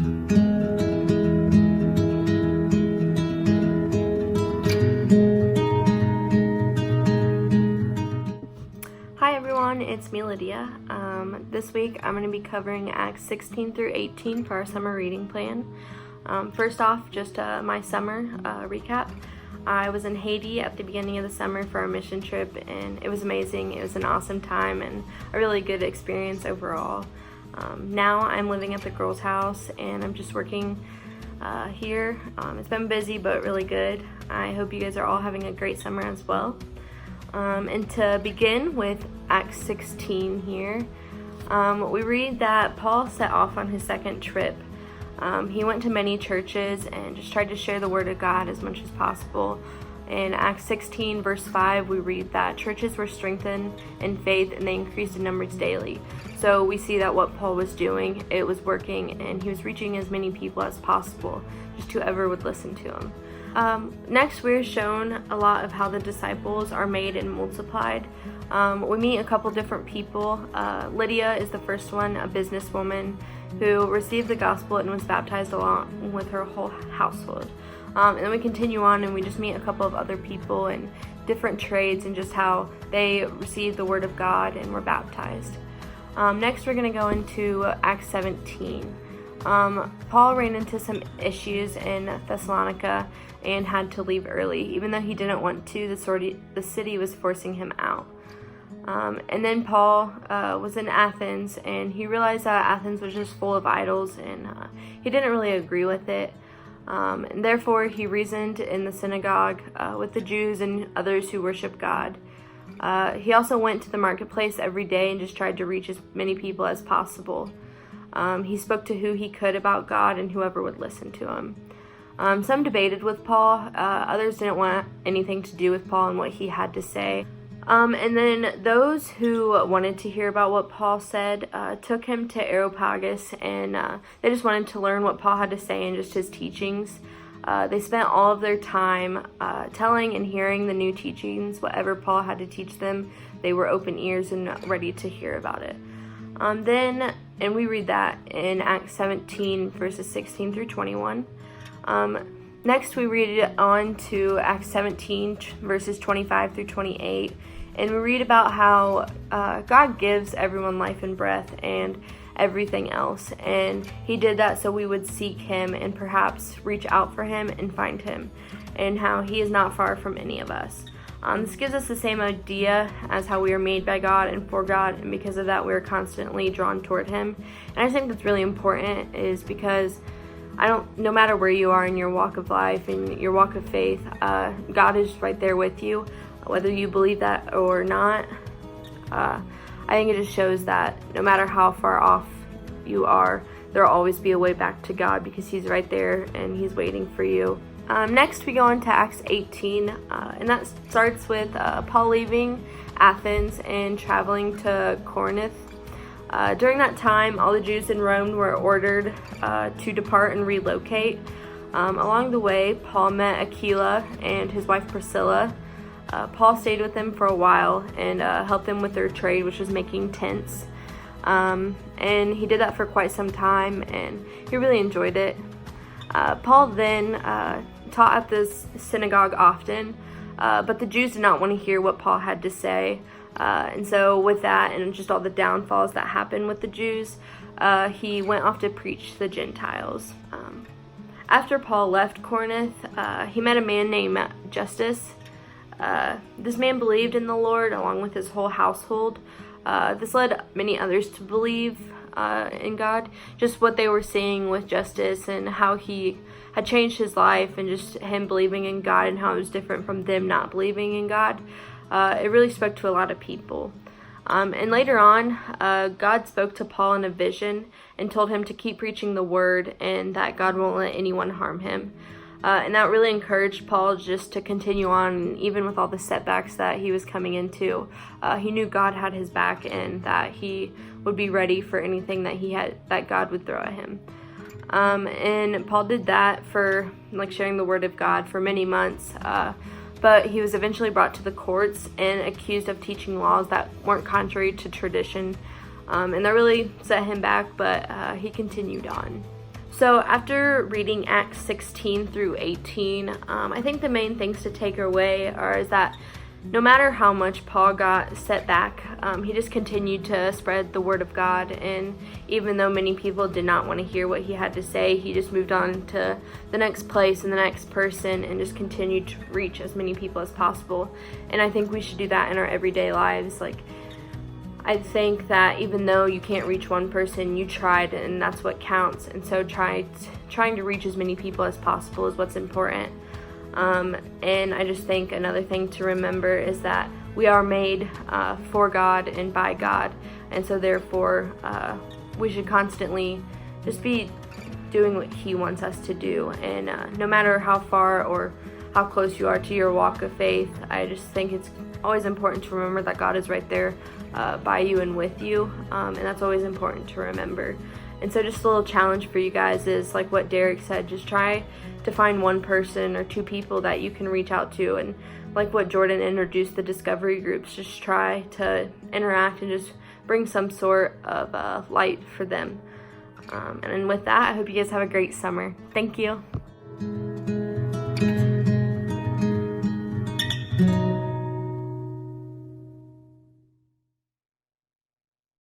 Hi everyone, it's me Lydia. This week I'm going to be covering Acts 16 through 18 for our summer reading plan. First off, just my summer recap. I was in Haiti at the beginning of the summer for our mission trip, and it was amazing. It was an awesome time and a really good experience overall. Now I'm living at the girls' house and I'm just working here. It's been busy but really good. I hope you guys are all having a great summer as well. And to begin with Acts 16 here, we read that Paul set off on his second trip. He went to many churches and just tried to share the word of God as much as possible. In Acts 16 verse 5, we read that churches were strengthened in faith and they increased in numbers daily. So we see that what Paul was doing, it was working, and he was reaching as many people as possible, just whoever would listen to him. Next, we're shown a lot of how the disciples are made and multiplied. We meet a couple different people. Lydia is the first one, a businesswoman who received the gospel and was baptized along with her whole household. And then we continue on and we just meet a couple of other people in different trades and just how they received the word of God and were baptized. Next, we're going to go into Acts 17. Paul ran into some issues in Thessalonica and had to leave early. Even though he didn't want to, the city was forcing him out. And then Paul was in Athens, and he realized that Athens was just full of idols, and he didn't really agree with it. And therefore, he reasoned in the synagogue with the Jews and others who worship God. He also went to the marketplace every day and just tried to reach as many people as possible. He spoke to who he could about God and whoever would listen to him. Some debated with Paul, others didn't want anything to do with Paul and what he had to say. And then those who wanted to hear about what Paul said took him to Areopagus, and they just wanted to learn what Paul had to say and just his teachings. They spent all of their time telling and hearing the new teachings. Whatever Paul had to teach them, they were open ears and ready to hear about it. And we read that in Acts 17 verses 16 through 21. Next, we read it on to Acts 17 verses 25 through 28, and we read about how God gives everyone life and breath and everything else, and he did that so we would seek him and perhaps reach out for him and find him, and how he is not far from any of us. This gives us the same idea as how we are made by God and for God, and because of that we are constantly drawn toward him. And I think that's really important, is because no matter where you are in your walk of life, in your walk of faith, God is right there with you, whether you believe that or not. I think it just shows that no matter how far off you are, there will always be a way back to God, because he's right there and he's waiting for you. Next, we go into Acts 18, and that starts with Paul leaving Athens and traveling to Corinth. During that time, all the Jews in Rome were ordered to depart and relocate. Along the way, Paul met Aquila and his wife Priscilla. Paul stayed with them for a while and helped them with their trade, which was making tents. And he did that for quite some time, and he really enjoyed it. Paul then taught at this synagogue often, but the Jews did not want to hear what Paul had to say. And so with that and just all the downfalls that happened with the Jews, he went off to preach to the Gentiles. After Paul left Corinth, he met a man named Justus. This man believed in the Lord along with his whole household. This led many others to believe in God. Just what they were seeing with Justus and how he had changed his life, and just him believing in God and how it was different from them not believing in God. It really spoke to a lot of people. And later on, God spoke to Paul in a vision and told him to keep preaching the word and that God won't let anyone harm him. And that really encouraged Paul just to continue on, even with all the setbacks that he was coming into. He knew God had his back and that he would be ready for anything that God would throw at him. And Paul did that for sharing the word of God for many months. But he was eventually brought to the courts and accused of teaching laws that weren't contrary to tradition. And that really set him back, but he continued on. So after reading Acts 16 through 18, I think the main things to take away is that no matter how much Paul got set back, he just continued to spread the word of God. And even though many people did not want to hear what he had to say, he just moved on to the next place and the next person and just continued to reach as many people as possible. And I think we should do that in our everyday lives. Like, I think that even though you can't reach one person, you tried, and that's what counts. And so trying to reach as many people as possible is what's important. And I just think another thing to remember is that we are made for God and by God, and so therefore we should constantly just be doing what He wants us to do. And no matter how far or how close you are to your walk of faith, I just think it's always important to remember that God is right there by you and with you, and that's always important to remember. And so just a little challenge for you guys is, like what Derek said, just try to find one person or two people that you can reach out to. And like what Jordan introduced, the discovery groups, just try to interact and just bring some sort of light for them. And with that, I hope you guys have a great summer. Thank you.